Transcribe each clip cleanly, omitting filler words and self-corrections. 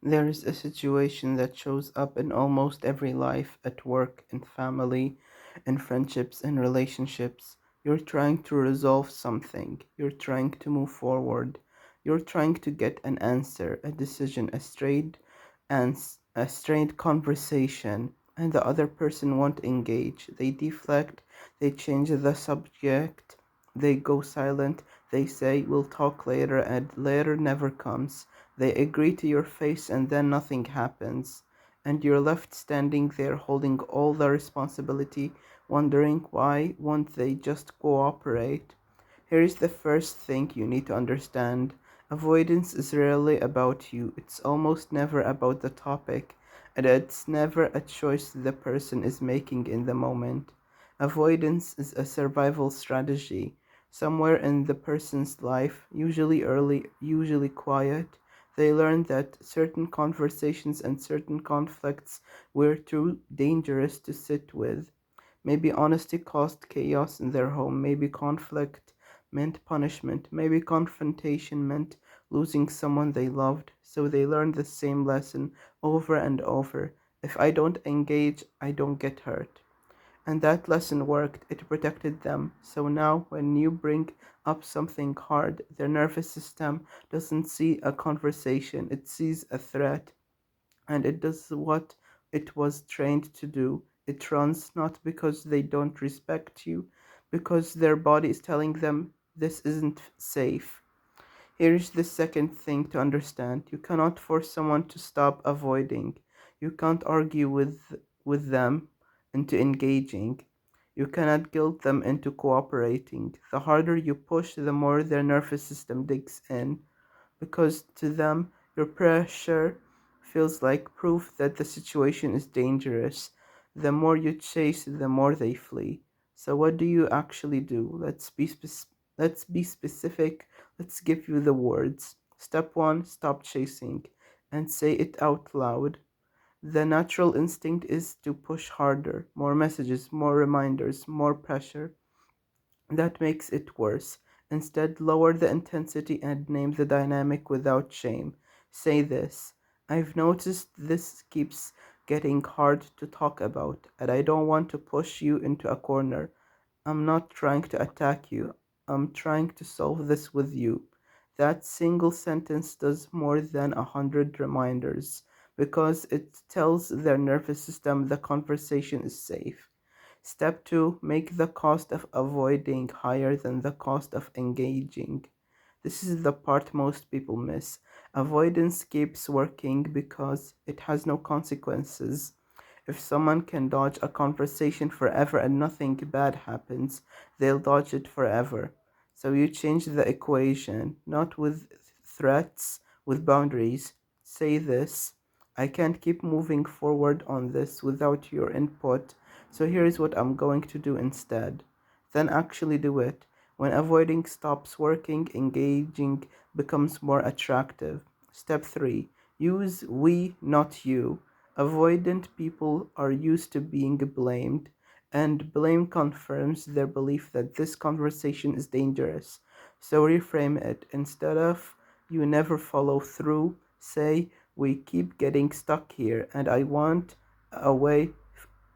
There is a situation that shows up in almost every life, at work, in family, in friendships, in relationships. You're trying to resolve something, you're trying to move forward, you're trying to get an answer, a decision, a strained conversation, and the other person won't engage. They deflect, they change the subject, they go silent, they say, "We'll talk later," and later never comes. They agree to your face and then nothing happens, and you're left standing there holding all the responsibility, wondering why won't they just cooperate. Here is the first thing you need to understand. Avoidance is rarely about you. It's almost never about the topic, and it's never a choice the person is making in the moment. Avoidance is a survival strategy. Somewhere in the person's life, usually early, usually quiet, they learn that certain conversations and certain conflicts were too dangerous to sit with. Maybe honesty caused chaos in their home. Maybe conflict meant punishment. Maybe confrontation meant losing someone they loved. So they learned the same lesson over and over. If I don't engage, I don't get hurt. And that lesson worked. It protected them. So now, when you bring up something hard, their nervous system doesn't see a conversation, it sees a threat, and it does what it was trained to do. It runs not because they don't respect you, because their body is telling them this isn't safe. Here's the second thing to understand. You cannot force someone to stop avoiding. You can't argue with them into engaging. You cannot guilt them into cooperating. The harder you push, the more their nervous system digs in, because to them, your pressure feels like proof that the situation is dangerous. The more you chase, the more they flee. So what do you actually do? Let's be specific. Let's give you the words. Step 1, stop chasing and say it out loud. The natural instinct is to push harder, more messages, more reminders, more pressure. That makes it worse. Instead, lower the intensity and name the dynamic without shame. Say this: "I've noticed this keeps getting hard to talk about, and I don't want to push you into a corner. I'm not trying to attack you. I'm trying to solve this with you." That single sentence does more than 100 reminders, because it tells their nervous system the conversation is safe. Step 2, make the cost of avoiding higher than the cost of engaging. This is the part most people miss. Avoidance keeps working because it has no consequences. If someone can dodge a conversation forever and nothing bad happens, they'll dodge it forever. So you change the equation, not with threats, with boundaries. Say this: "I can't keep moving forward on this without your input, so here's what I'm going to do instead." Then actually do it. When avoiding stops working, engaging becomes more attractive. Step 3, use we, not you. Avoidant people are used to being blamed, and blame confirms their belief that this conversation is dangerous. So reframe it. Instead of "you never follow through," say "we keep getting stuck here, and a way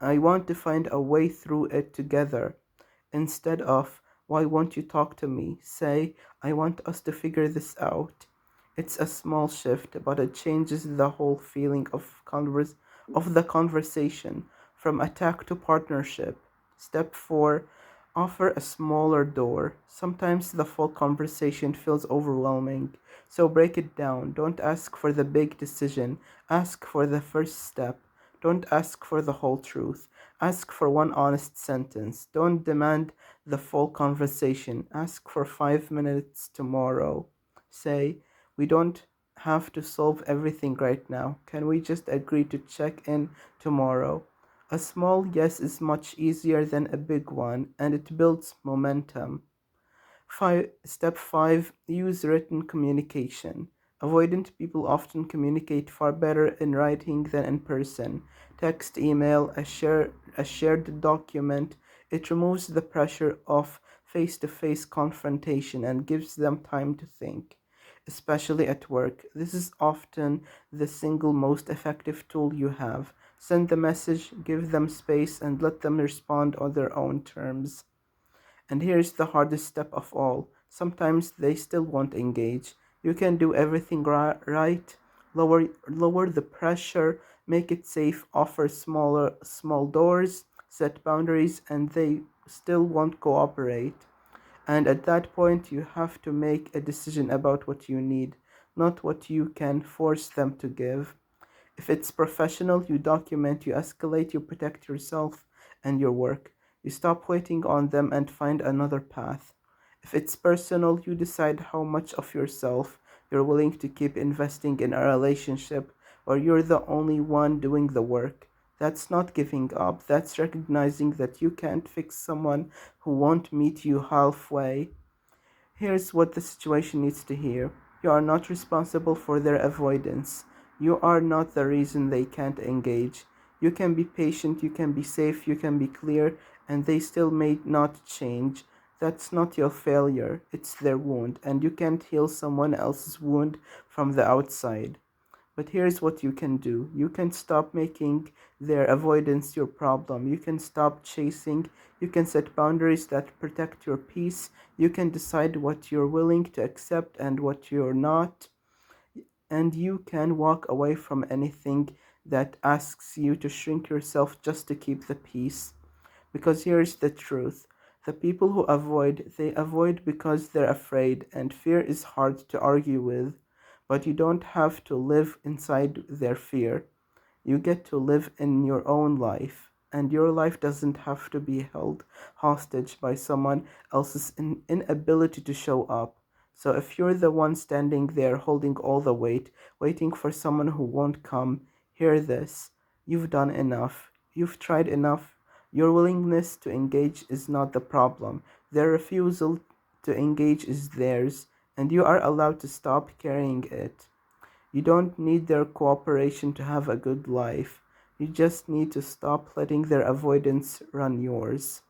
I want to find a way through it together." Instead of "why won't you talk to me," say "I want us to figure this out." It's a small shift, but it changes the whole feeling of the conversation, from attack to partnership. Step 4, offer a smaller door. Sometimes the full conversation feels overwhelming, so break it down. Don't ask for the big decision, ask for the first step. Don't ask for the whole truth. Ask for one honest sentence. Don't demand the full conversation. Ask for 5 minutes tomorrow. Say, "We don't have to solve everything right now. Can we just agree to check in tomorrow?" A small yes is much easier than a big one, and it builds momentum. Step 5, use written communication. Avoidant people often communicate far better in writing than in person. Text, email, a shared document. It removes the pressure of face to face confrontation and gives them time to think. especially at work. This is often the single most effective tool you have. Send the message, give them space, and let them respond on their own terms. And here's the hardest step of all. Sometimes they still won't engage. You can do everything right, lower the pressure, make it safe, offer small doors, set boundaries, and they still won't cooperate. And at that point, you have to make a decision about what you need, not what you can force them to give. If it's professional, you document, you escalate, you protect yourself and your work. You stop waiting on them and find another path. If it's personal, you decide how much of yourself you're willing to keep investing in a relationship, or you're the only one doing the work. That's not giving up, that's recognizing that you can't fix someone who won't meet you halfway. Here's what the situation needs to hear. You are not responsible for their avoidance. You are not the reason they can't engage. You can be patient, you can be safe, you can be clear, and they still may not change. That's not your failure, it's their wound, and you can't heal someone else's wound from the outside. But here's what you can do. You can stop making their avoidance your problem. You can stop chasing. You can set boundaries that protect your peace. You can decide what you're willing to accept and what you're not. And you can walk away from anything that asks you to shrink yourself just to keep the peace. Because here's the truth. The people who avoid, they avoid because they're afraid, and fear is hard to argue with. But you don't have to live inside their fear. You get to live in your own life, and your life doesn't have to be held hostage by someone else's inability to show up. So if you're the one standing there holding all the weight, waiting for someone who won't come, hear this. You've done enough. You've tried enough. Your willingness to engage is not the problem. Their refusal to engage is theirs, and you are allowed to stop carrying it. You don't need their cooperation to have a good life. You just need to stop letting their avoidance run yours.